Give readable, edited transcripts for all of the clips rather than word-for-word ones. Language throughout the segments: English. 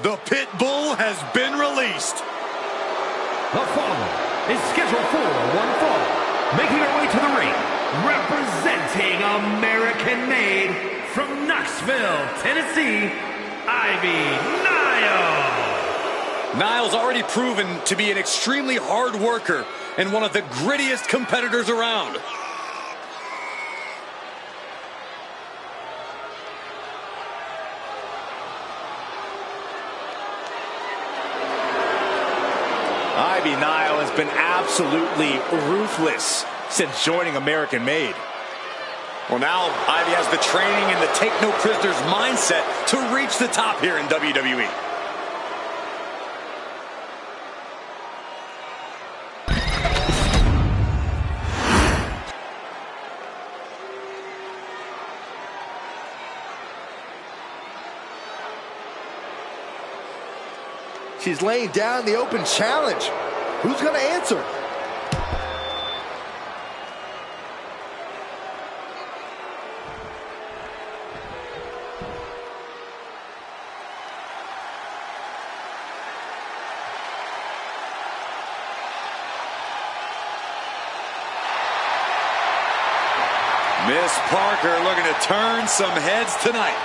The pit bull has been released. The following is scheduled for one fall. Making her way to the ring, representing American-made from Knoxville, Tennessee, Ivy Nile. Nile's already proven to be an extremely hard worker and one of the grittiest competitors around. Ivy Nile has been absolutely ruthless since joining American Made. Well, now Ivy has the training and the take no prisoners mindset to reach the top here in WWE. She's laying down the open challenge. Who's going to answer? Miss Parker looking to turn some heads tonight.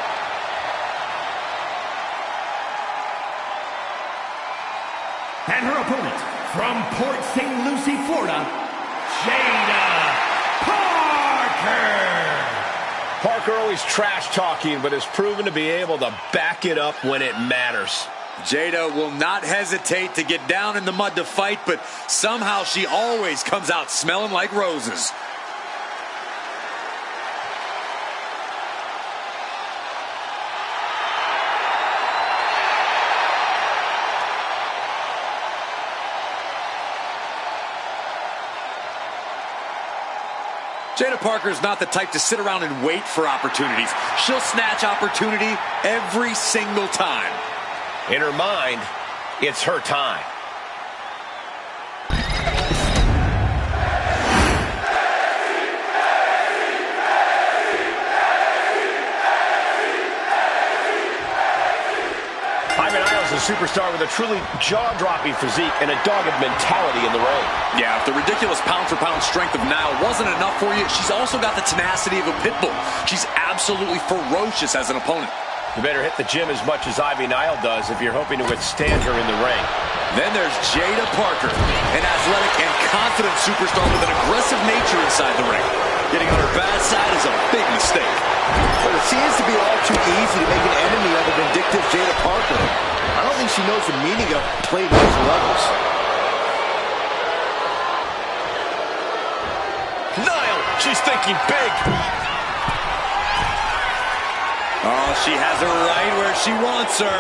And her opponent, from Port St. Lucie, Florida, Jada Parker. Parker always trash-talking, but has proven to be able to back it up when it matters. Jada will not hesitate to get down in the mud to fight, but somehow she always comes out smelling like roses. Jada Parker's not the type to sit around and wait for opportunities. She'll snatch opportunity every single time. In her mind, it's her time. A superstar with a truly jaw-dropping physique and a dogged mentality in the ring. Yeah, if the ridiculous pound-for-pound strength of Nile wasn't enough for you, she's also got the tenacity of a pit bull. She's absolutely ferocious as an opponent. You better hit the gym as much as Ivy Nile does if you're hoping to withstand her in the ring. Then there's Jada Parker, an athletic and confident superstar with an aggressive nature inside the ring. Getting on her bad side is a big mistake. But it seems to be all too easy to make an enemy of the vindictive Jada Parker. I don't think she knows the meaning of playing those levels. Nile, she's thinking big. Oh, she has her right where she wants her.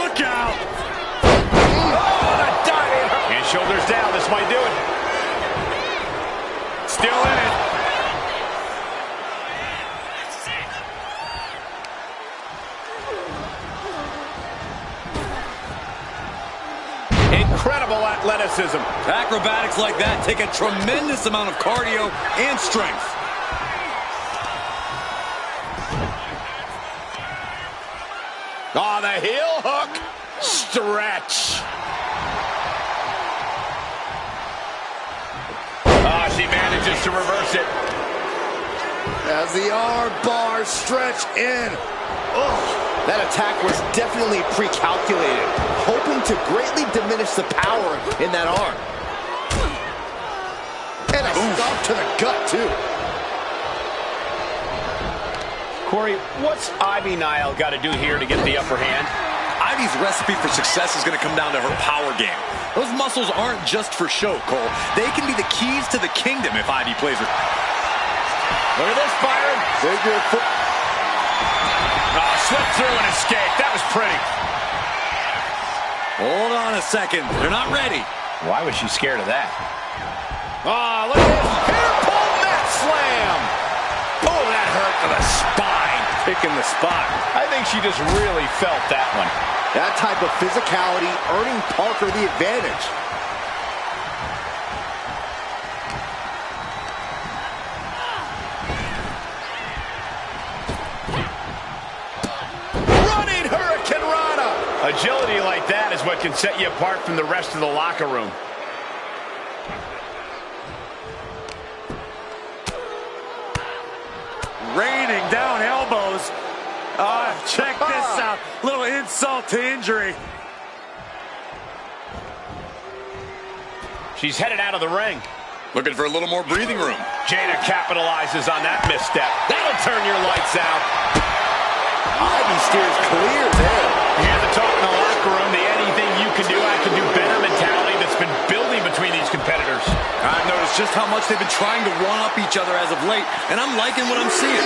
Look out! Oh, the diving. And shoulders down, this might do it. Still in it. Incredible athleticism. Acrobatics like that take a tremendous amount of cardio and strength. Oh, the heel hook. Stretch. Oh, she manages to reverse it. As the arm bar stretch in. Oh. That attack was definitely pre-calculated, hoping to greatly diminish the power in that arm. And a stomp to the gut, too. Corey, what's Ivy Nile got to do here to get the upper hand? Ivy's recipe for success is going to come down to her power game. Those muscles aren't just for show, Cole. They can be the keys to the kingdom if Ivy plays her. Look at this, Byron. Figure four. Oh, slipped through and escaped. That was pretty. Hold on a second. They're not ready. Why was she scared of that? Oh, look at this. Hair pull mat slam. Oh, that hurt to the spine. Picking the spot. I think she just really felt that one. That type of physicality earning Parker the advantage. Running Hurricane Rana. Agility like that is what can set you apart from the rest of the locker room. Raining down elbows. Check this out. Little insult to injury. She's headed out of the ring. Looking for a little more breathing room. Jada capitalizes on that misstep. That'll turn your lights out. Ivy steers clear there. You hear the talk in the locker room, the anything you can do, I can do better mentality that's been building between these competitors. I've noticed just how much they've been trying to one-up each other as of late, and I'm liking what I'm seeing.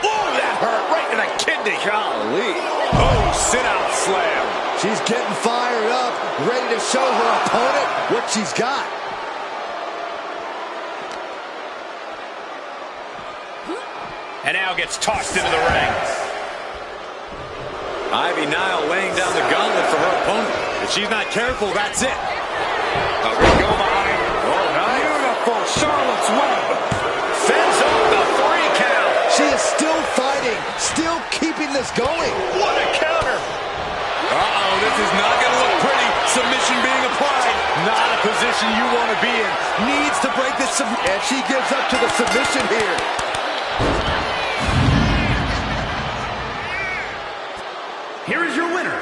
Oh, that hurt right in the kidney. Golly. Oh, sit-out slam. She's getting fired up, ready to show her opponent what she's got. And now gets tossed into the ring. Ivy Nile laying down the gauntlet for her opponent. If she's not careful, that's it. Oh, we go behind. Oh, nice. Beautiful Charlotte's Web. Fends off the 3 count. She is still fighting, still keeping this going. What a counter. Uh-oh, this is not going to look pretty. Submission being applied. Not a position you want to be in. Needs to break this submission. And she gives up to the submission here. Here is your winner,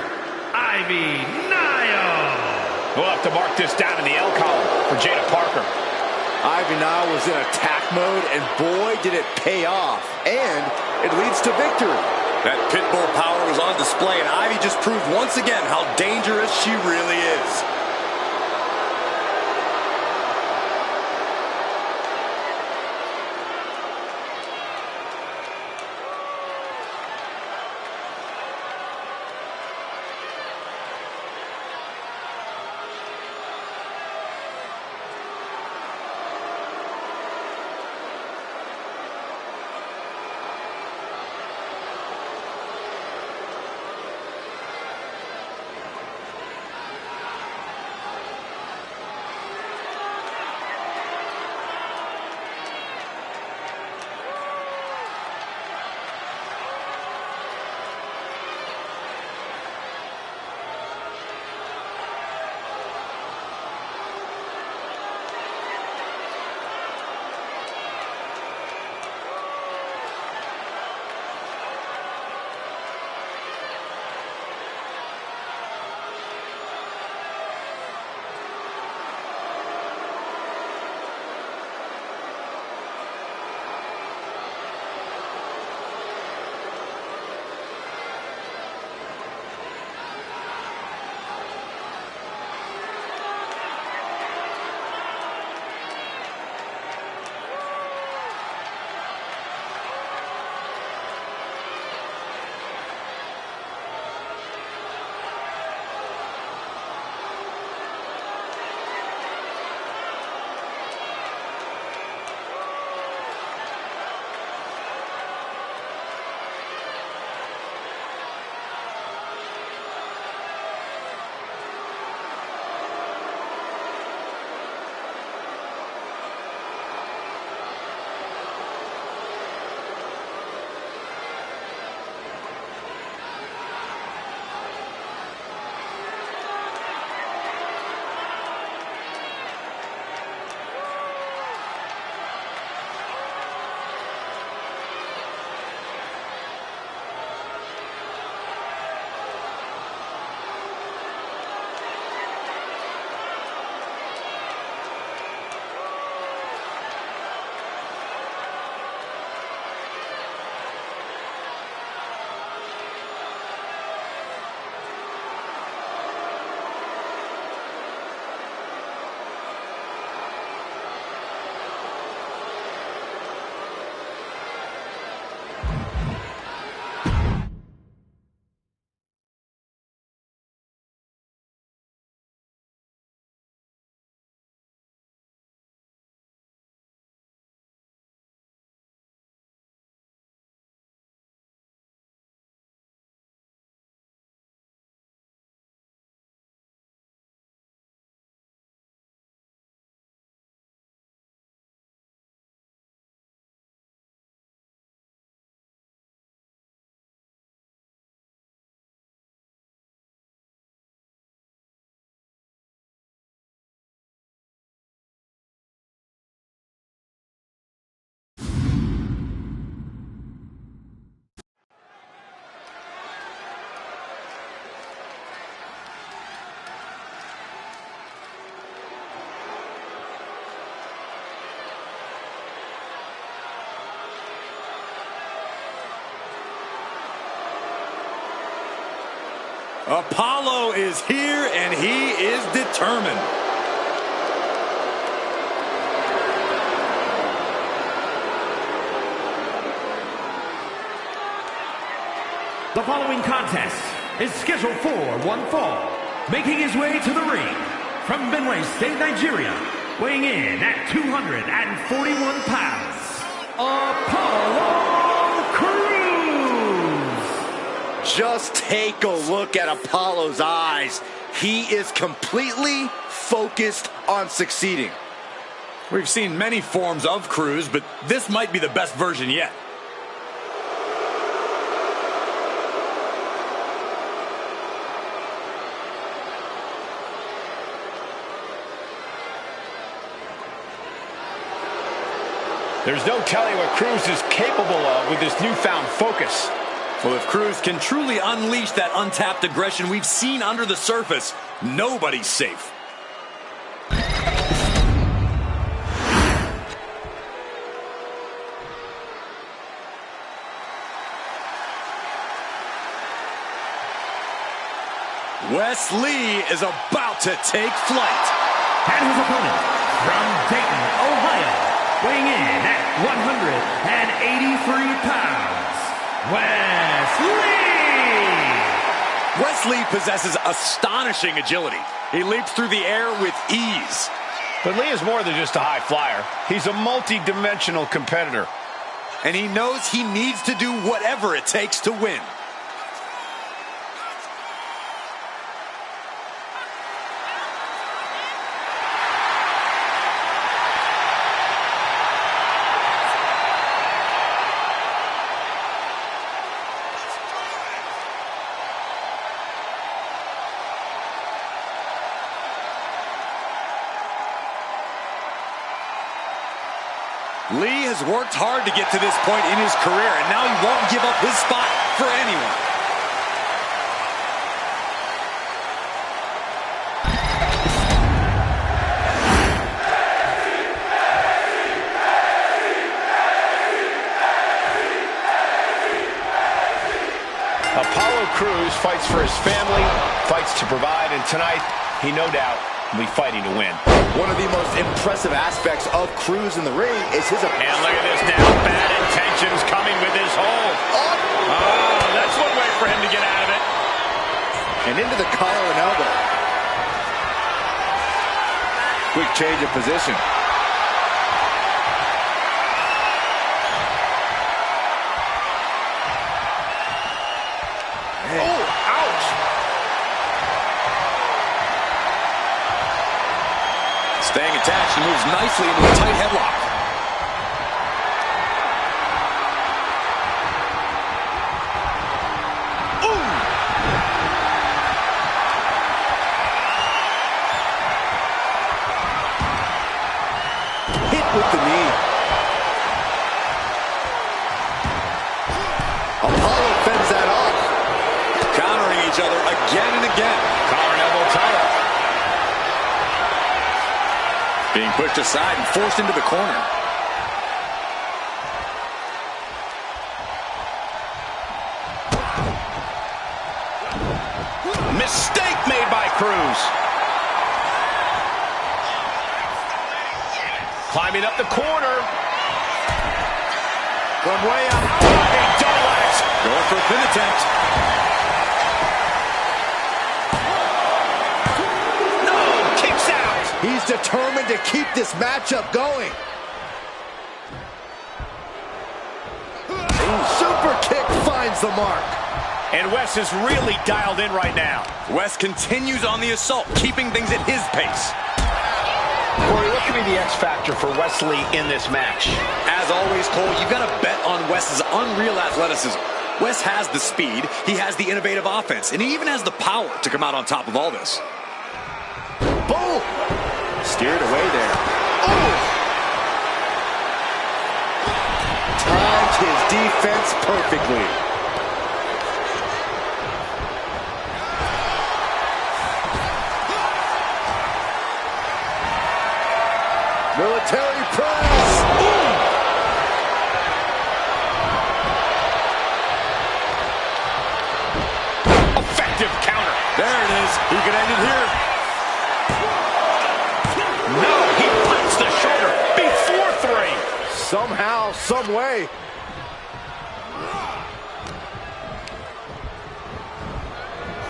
Ivy Nile. We'll have to mark this down in the L column for Jada Parker. Ivy Nile was in attack mode, and boy, did it pay off. And it leads to victory. That pit bull power was on display, and Ivy just proved once again how dangerous she really is. Apollo is here, and he is determined. The following contest is scheduled for one fall. Making his way to the ring from Benue State, Nigeria, weighing in at 241 pounds, Apollo Crews. Just take a look at Apollo's eyes. He is completely focused on succeeding. We've seen many forms of Crews, but this might be the best version yet. There's no telling what Crews is capable of with this newfound focus. Well, if Crews can truly unleash that untapped aggression we've seen under the surface, nobody's safe. Wes Lee is about to take flight. And his opponent from Dayton, Ohio, weighing in at 183 pounds, Wes Lee! Wes Lee possesses astonishing agility. He leaps through the air with ease. But Lee is more than just a high flyer. He's a multi-dimensional competitor. And he knows he needs to do whatever it takes to win. Lee has worked hard to get to this point in his career, and now he won't give up his spot for anyone. Apollo Crews fights for his family, fights to provide, and tonight, he no doubt will be fighting to win. One of the most impressive aspects of Crews in the ring is his... And look at this now, bad intentions coming with his hold. Oh, that's one way for him to get out of it. And into the collar and elbow. Quick change of position. Oh, ouch. Staying attached, he moves nicely into a tight headlock. Ooh. Hit with the knee. Apollo fends that off. Countering each other again and again. Collar and elbow tie-up. Being pushed aside and forced into the corner. Mistake made by Crews. Climbing up the corner. From way up. He double axe. Going for a pin attempt. No, kicks out. He's determined to keep this matchup going. Super kick finds the mark. And Wes is really dialed in right now. Wes continues on the assault, keeping things at his pace. Corey, what can be the X factor for Wes Lee in this match? As always, Cole, you've got to bet on Wes's unreal athleticism. Wes has the speed, he has the innovative offense, and he even has the power to come out on top of all this. Boom! Steered away there. Oh! Timed his defense perfectly. Military press! Ooh. Effective counter. He could end it here. No, he punts the shoulder before 3. Somehow, some way.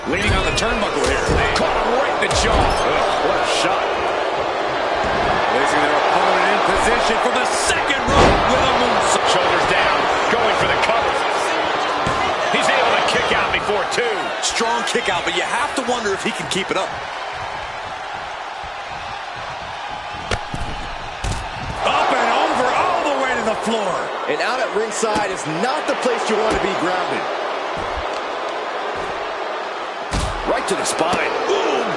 Leaning on the turnbuckle here. Caught him right in the jaw. Oh, what a shot. Placing their opponent in position for the second rope with a moonsault. Shoulders down, going for the cover. He's able to kick out before 2. Strong kick out, but you have to wonder if he can keep it up. Up and over, all the way to the floor. And out at ringside is not the place you want to be grounded. Right to the spine. Boom!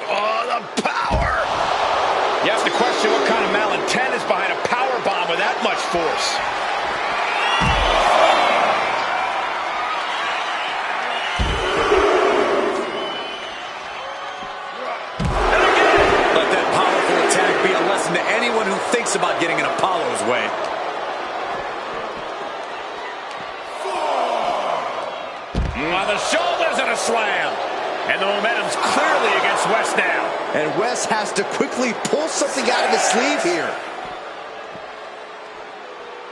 Oh, the power! You have to question what kind of malintent is behind a power bomb with that much force. Let that powerful attack be a lesson to anyone who thinks about getting in Apollo's way. On the shoulders and a slam. And the momentum's clearly against West now. And West has to quickly pull something out of his sleeve here.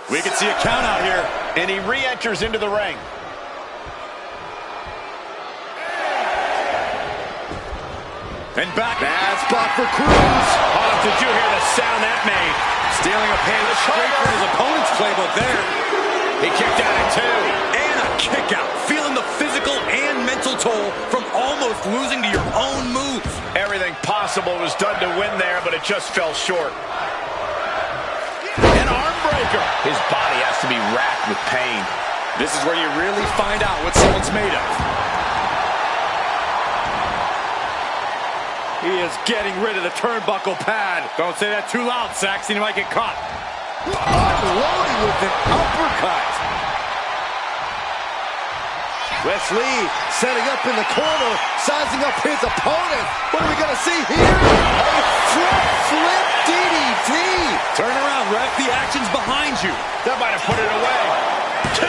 We can see a count out here. And he re-enters into the ring. And back. Bad spot for Cruz. Oh, did you hear the sound that made? Stealing a pin straight from his opponent's playbook there. He kicked out at 2. And a kick out. Feeling the physical and mental toll from almost losing to your own move. Everything possible was done to win there, but it just fell short. An arm breaker. His body has to be racked with pain. This is where you really find out what someone's made of. He is getting rid of the turnbuckle pad. Don't say that too loud, Saxon. You might get caught. Unloading with an uppercut. Wesley setting up in the corner, sizing up his opponent. What are we going to see here? A front flip DDT. Turn around, ref. The action's behind you. That might have put it away. 2.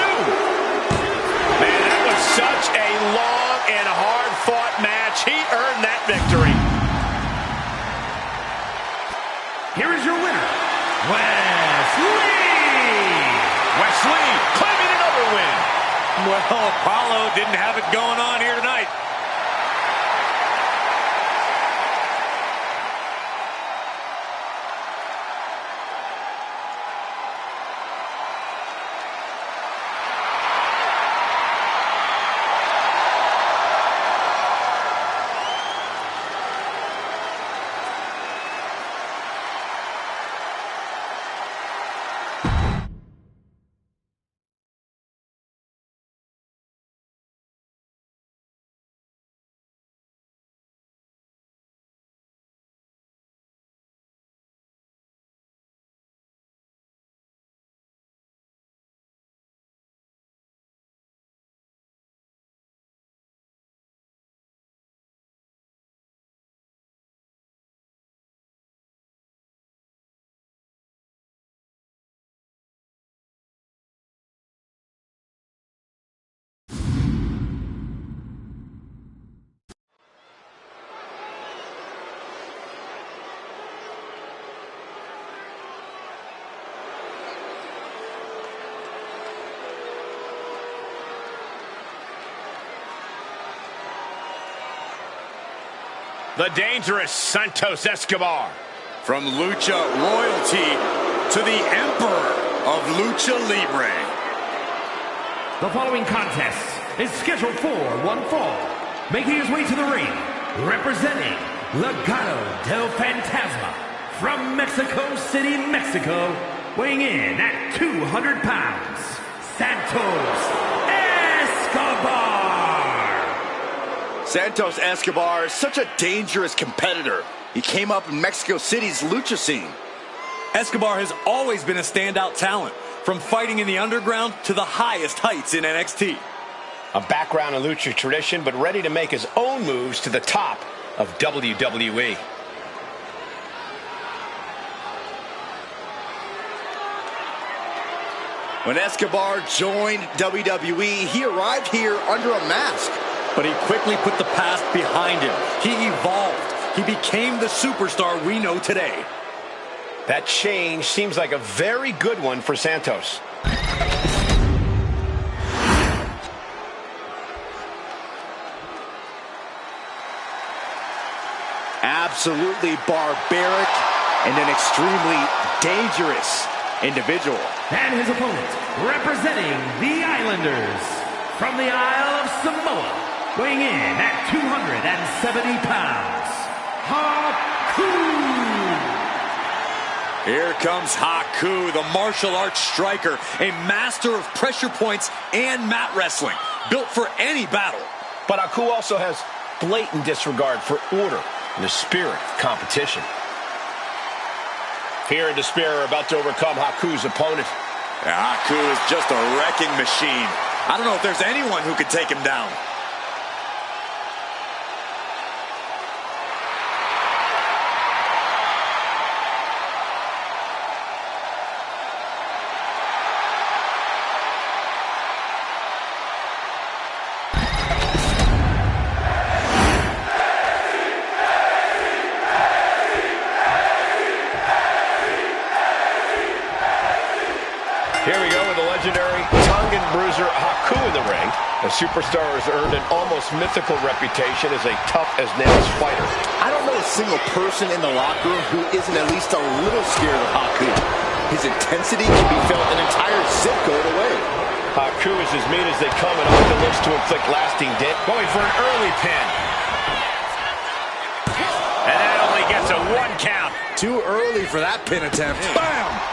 Man, that was such a long and hard-fought match. He earned that victory. Here is your winner, Wesley! Wesley claiming another win. Well, Apollo didn't have it going on here tonight. The dangerous Santos Escobar. From Lucha Royalty to the Emperor of Lucha Libre. The following contest is scheduled for one fall. Making his way to the ring, representing Legado del Fantasma from Mexico City, Mexico, weighing in at 200 pounds, Santos Escobar. Santos Escobar is such a dangerous competitor. He came up in Mexico City's lucha scene. Escobar has always been a standout talent, from fighting in the underground to the highest heights in NXT. A background in lucha tradition, but ready to make his own moves to the top of WWE. When Escobar joined WWE, he arrived here under a mask. But he quickly put the past behind him. He evolved. He became the superstar we know today. That change seems like a very good one for Santos. Absolutely barbaric and an extremely dangerous individual. And his opponent, representing the Islanders, from the Isle of Samoa, weighing in at 270 pounds, Haku! Here comes Haku, the martial arts striker, a master of pressure points and mat wrestling, built for any battle. But Haku also has blatant disregard for order and the spirit of competition. Fear and despair are about to overcome Haku's opponent. Haku is just a wrecking machine. I don't know if there's anyone who could take him down. Here we go with the legendary tongue and bruiser Haku in the ring. The superstar has earned an almost mythical reputation as a tough-as-nails fighter. I don't know a single person in the locker room who isn't at least a little scared of Haku. His intensity can be felt an entire zip code away. Haku is as mean as they come and often looks to inflict lasting damage. Going for an early pin. And that only gets a 1 count. Too early for that pin attempt. Bam!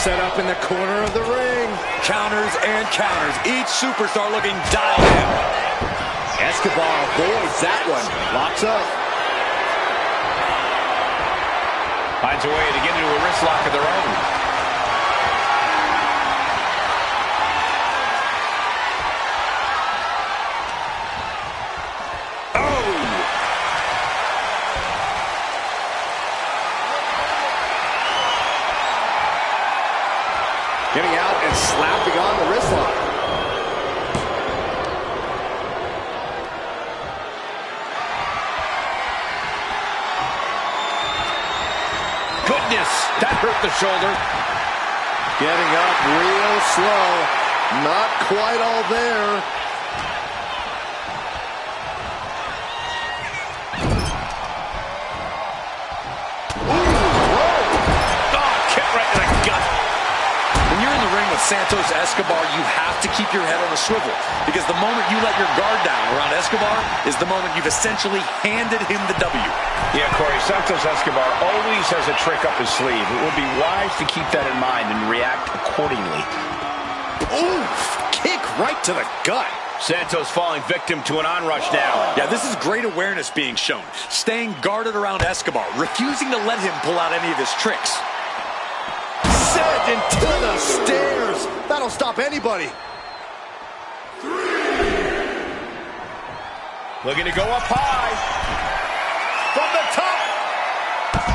Set up in the corner of the ring. Counters and counters. Each superstar looking dialed in. Escobar avoids that one. Locks up. Finds a way to get into a wrist lock of their own. Getting out and slapping on the wrist lock. Goodness, that hurt the shoulder. Getting up real slow. Not quite all there. Santos Escobar, you have to keep your head on a swivel, because the moment you let your guard down around Escobar is the moment you've essentially handed him the W. Yeah, Corey, Santos Escobar always has a trick up his sleeve. It would be wise to keep that in mind and react accordingly. Oof! Kick right to the gut. Santos falling victim to an onrush now. Yeah, this is great awareness being shown. Staying guarded around Escobar, refusing to let him pull out any of his tricks. Sent into the stairs. That'll stop anybody. 3. Looking to go up high. From the top.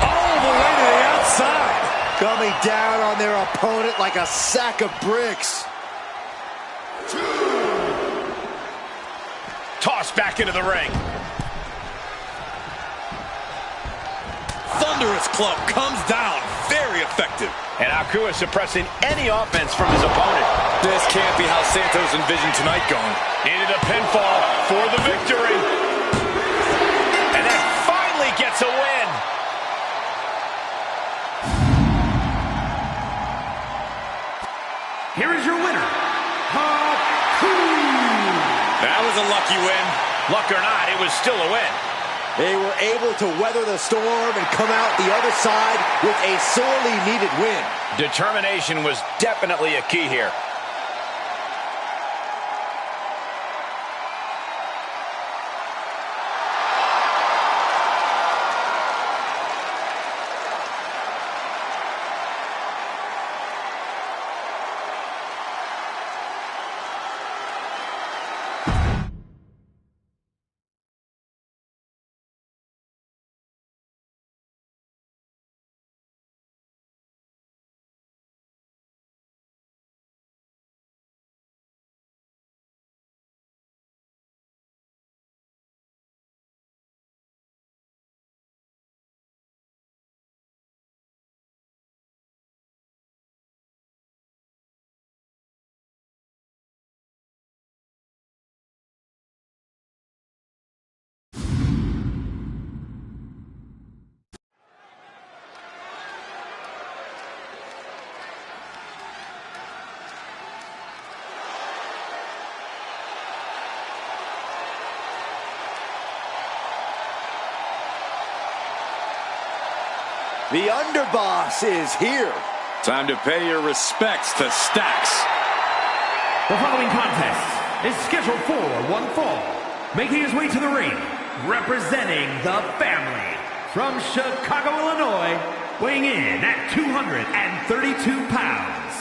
All the way to the outside. Coming down on their opponent like a sack of bricks. 2. Tossed back into the ring. Thunderous club comes down. Very effective. And Haku is suppressing any offense from his opponent. This can't be how Santos envisioned tonight going. Into the pinfall for the victory. And then finally gets a win. Here is your winner, Haku! That was a lucky win. Luck or not, it was still a win. They were able to weather the storm and come out the other side with a sorely needed win. Determination was definitely a key here. The underboss is here. Time to pay your respects to Stacks. The following contest is scheduled for one fall. Making his way to the ring, representing the family, from Chicago, Illinois, weighing in at 232 pounds,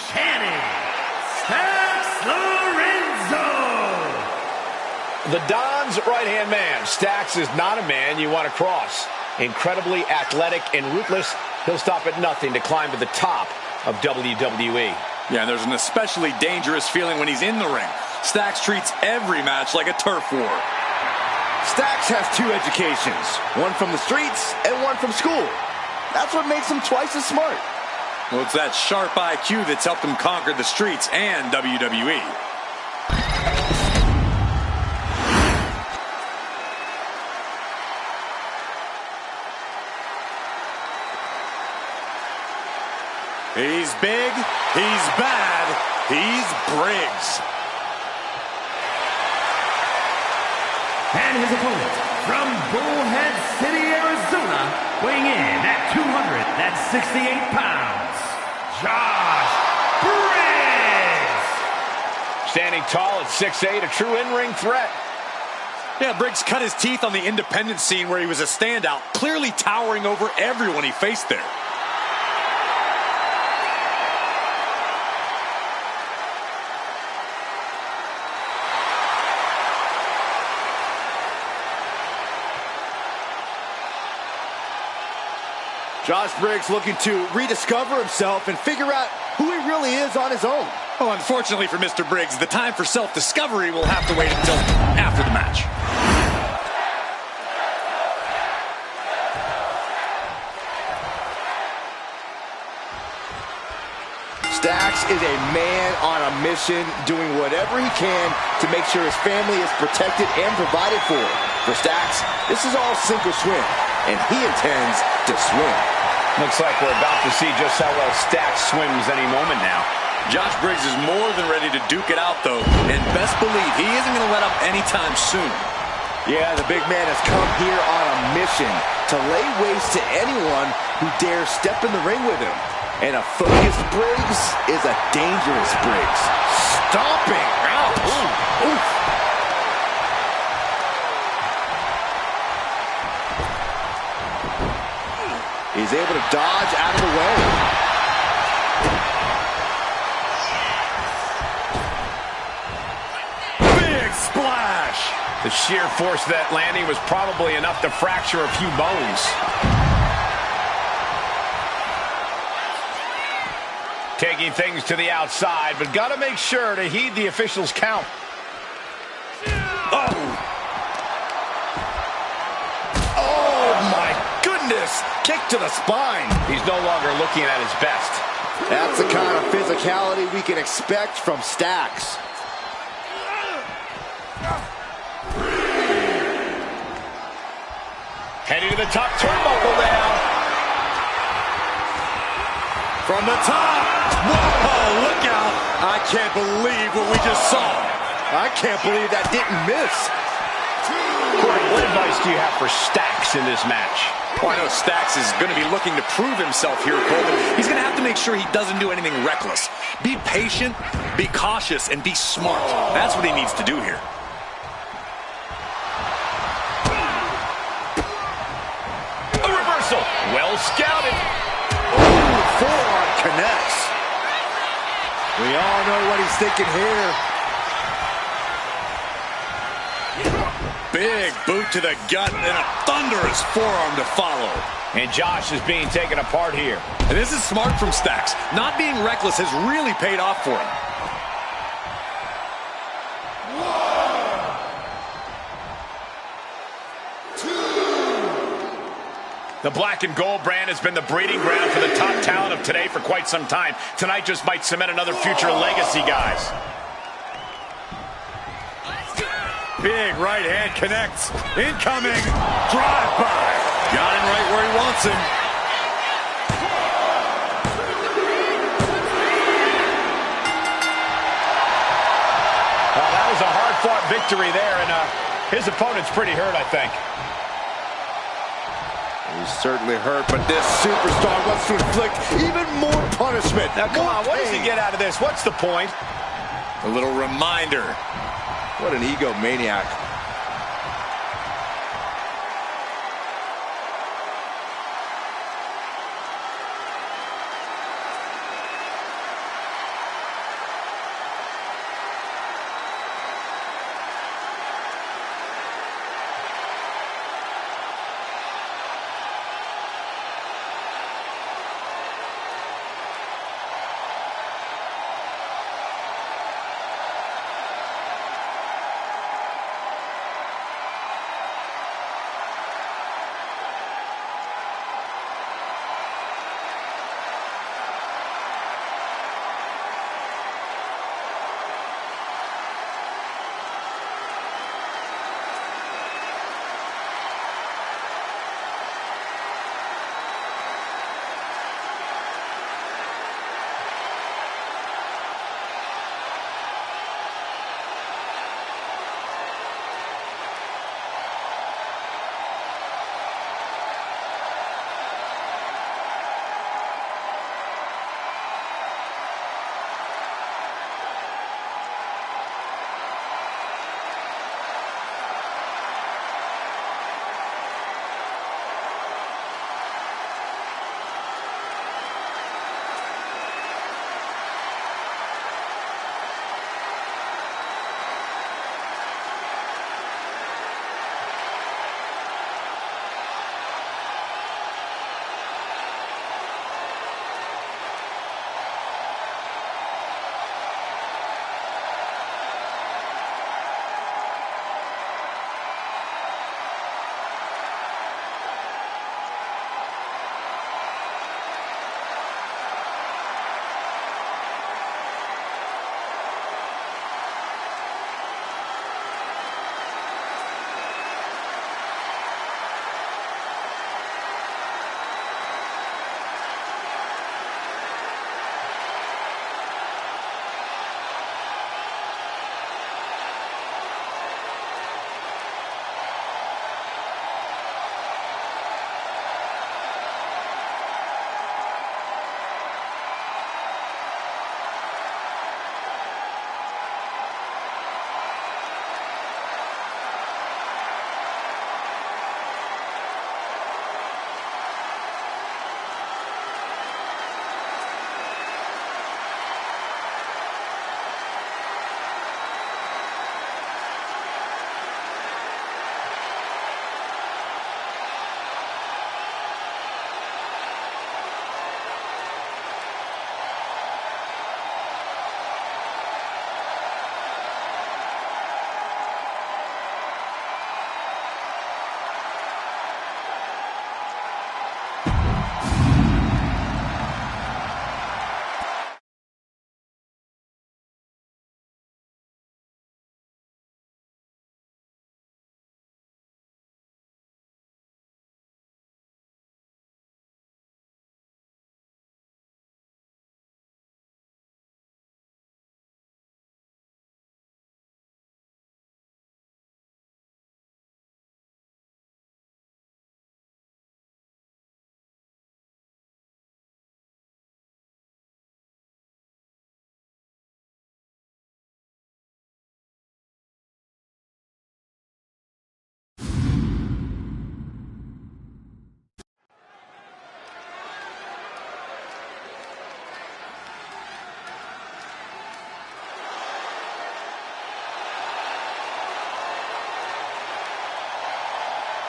Channing Stacks Lorenzo. The Don's right-hand man. Stacks is not a man you want to cross. Incredibly athletic and ruthless, he'll stop at nothing to climb to the top of WWE. Yeah, and there's an especially dangerous feeling when he's in the ring. Stacks treats every match like a turf war. Stacks has two educations, one from the streets and one from school. That's what makes him twice as smart. Well, it's that sharp IQ that's helped him conquer the streets and WWE. He's big, he's bad, he's Briggs. And his opponent, from Bullhead City, Arizona, weighing in at 268 pounds, Josh Briggs. Standing tall at 6'8", a true in-ring threat. Yeah, Briggs cut his teeth on the independent scene where he was a standout, clearly towering over everyone he faced there. Josh Briggs looking to rediscover himself and figure out who he really is on his own. Oh, unfortunately for Mr. Briggs, the time for self-discovery will have to wait until after the match. Stacks is a man on a mission, doing whatever he can to make sure his family is protected and provided for. For Stacks, this is all sink or swim, and he intends to swim. Looks like we're about to see just how well Stacks swims any moment now. Josh Briggs is more than ready to duke it out, though, and best believe he isn't going to let up anytime soon. Yeah, the big man has come here on a mission to lay waste to anyone who dares step in the ring with him. And a focused Briggs is a dangerous Briggs. Stomping! Ouch! Ooh. Oof. He's able to dodge out of the way. Big splash! The sheer force of that landing was probably enough to fracture a few bones. Taking things to the outside, but got to make sure to heed the official's count. Kick to the spine. He's no longer looking at his best. That's the kind of physicality we can expect from Stacks. Heading to the top turnbuckle now. From the top. Whoa, look out. I can't believe what we just saw. I can't believe that didn't miss. Corey, what advice do you have for Stacks in this match? Well, I know Stacks is going to be looking to prove himself here, Cole, but he's going to have to make sure he doesn't do anything reckless. Be patient, be cautious, and be smart. That's what he needs to do here. A reversal. Well scouted. Ooh, forearm connects. We all know what he's thinking here. Big boot to the gut and a thunderous forearm to follow. And Josh is being taken apart here. And this is smart from Stacks. Not being reckless has really paid off for him. The black and gold brand has been the breeding ground for the top talent of today for quite some time. Tonight just might cement another future legacy, guys. Big right hand connects. Incoming. Drive-by. Got him right where he wants him. That was a hard-fought victory there, and his opponent's pretty hurt, I think. He's certainly hurt, but this superstar wants to inflict even more punishment. Now, come on, what does he get out of this? What's the point? A little reminder. What an egomaniac.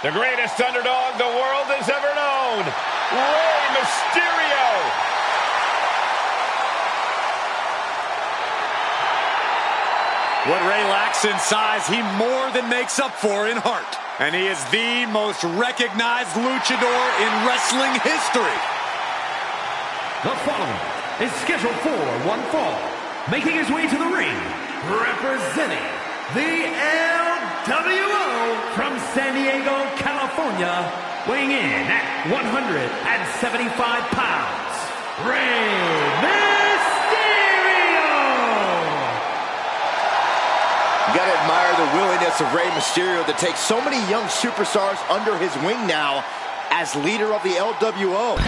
The greatest underdog the world has ever known, Rey Mysterio. What Rey lacks in size, he more than makes up for in heart. And he is the most recognized luchador in wrestling history. The following is scheduled for one fall, making his way to the ring, representing the LWO from San Diego, California, weighing in at 175 pounds, Rey Mysterio! You gotta admire the willingness of Rey Mysterio to take so many young superstars under his wing now as leader of the LWO.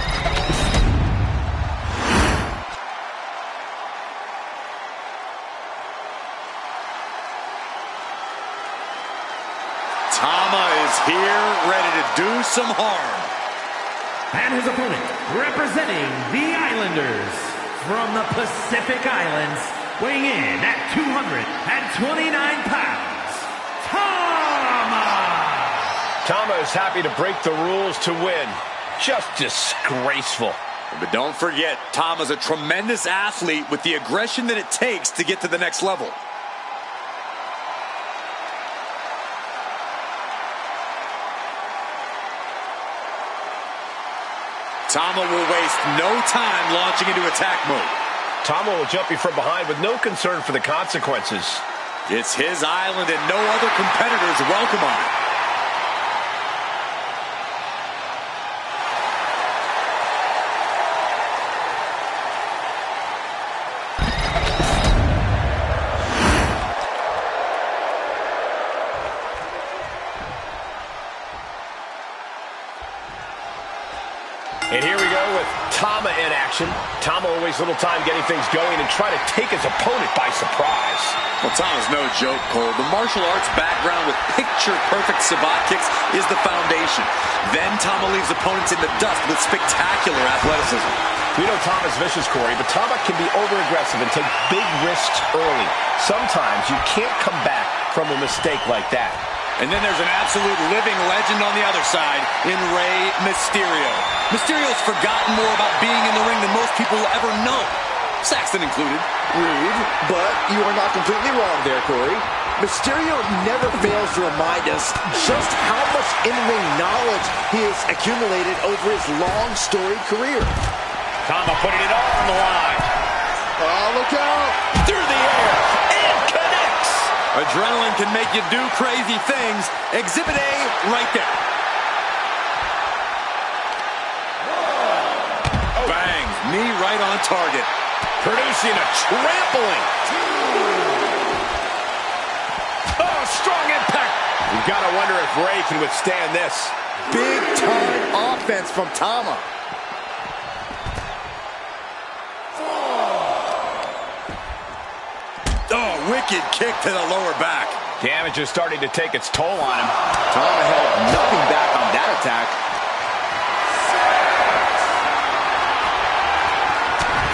Tama is here, ready to do some harm. And his opponent, representing the Islanders from the Pacific Islands, weighing in at 229 pounds, Tama! Tama is happy to break the rules to win. Just disgraceful. But don't forget, Tama's a tremendous athlete with the aggression that it takes to get to the next level. Tama will waste no time launching into attack mode. Tama will jump you from behind with no concern for the consequences. It's his island and no other competitors welcome on it. And here we go with Tama in action. Tama will waste little time getting things going and try to take his opponent by surprise. Well, Tama's no joke, Cole. The martial arts background with picture-perfect savate kicks is the foundation. Then Tama leaves opponents in the dust with spectacular athleticism. We know Tama's vicious, Corey, but Tama can be over-aggressive and take big risks early. Sometimes you can't come back from a mistake like that. And then there's an absolute living legend on the other side in Rey Mysterio. Mysterio's forgotten more about being in the ring than most people will ever know, Saxton included. Rude, but you are not completely wrong there, Corey. Mysterio never fails to remind us just how much in-ring knowledge he has accumulated over his long, storied career. Tama putting it all on the line. Oh, look out! Through the air, and connects! Adrenaline can make you do crazy things. Exhibit A right there. Bang, knee right on target. Producing a trampling. Oh, strong impact. You've got to wonder if Rey can withstand this. Big-time offense from Tama. Oh, wicked kick to the lower back. Damage is starting to take its toll on him. Tama held nothing back on that attack.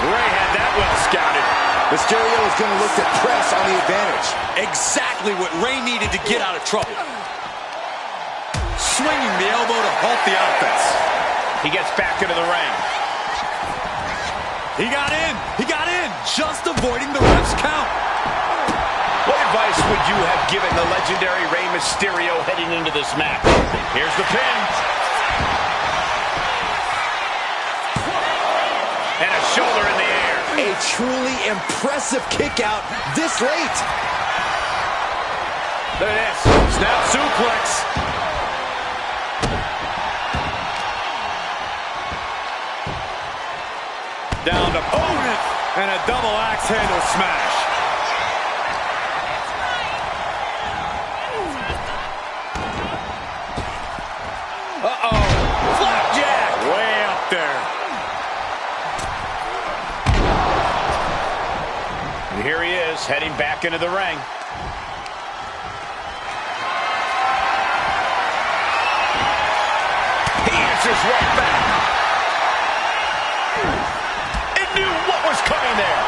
Rey had that well scouted. Mysterio is going to look to press on the advantage. Exactly what Rey needed to get out of trouble. Swinging the elbow to halt the offense. He gets back into the ring. He got in. He got in. Just avoiding the ref's count. What advice would you have given the legendary Rey Mysterio heading into this match? Here's the pin. And a shoulder in the air. A truly impressive kick out this late. Look at this. Snap suplex. Down to opponent. And a double axe handle smash. Uh-oh. Flapjack. Way up there. And here he is, heading back into the ring. He answers right back. It knew what was coming there.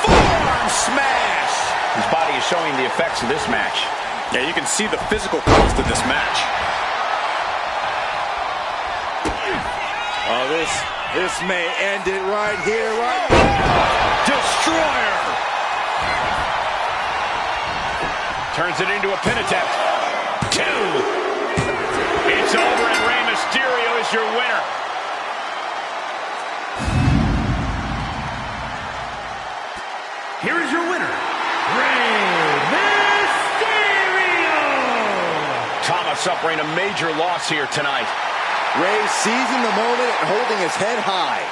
Forearm smash. His body is showing the effects of this match. Yeah, you can see the physical cost of this match. Oh, this may end it right here, right? Destroyer! Turns it into a pin attempt. 2. It's over and Rey Mysterio is your winner. Here is your winner, Rey Mysterio! Tama suffering a major loss here tonight. Rey seizing the moment and holding his head high.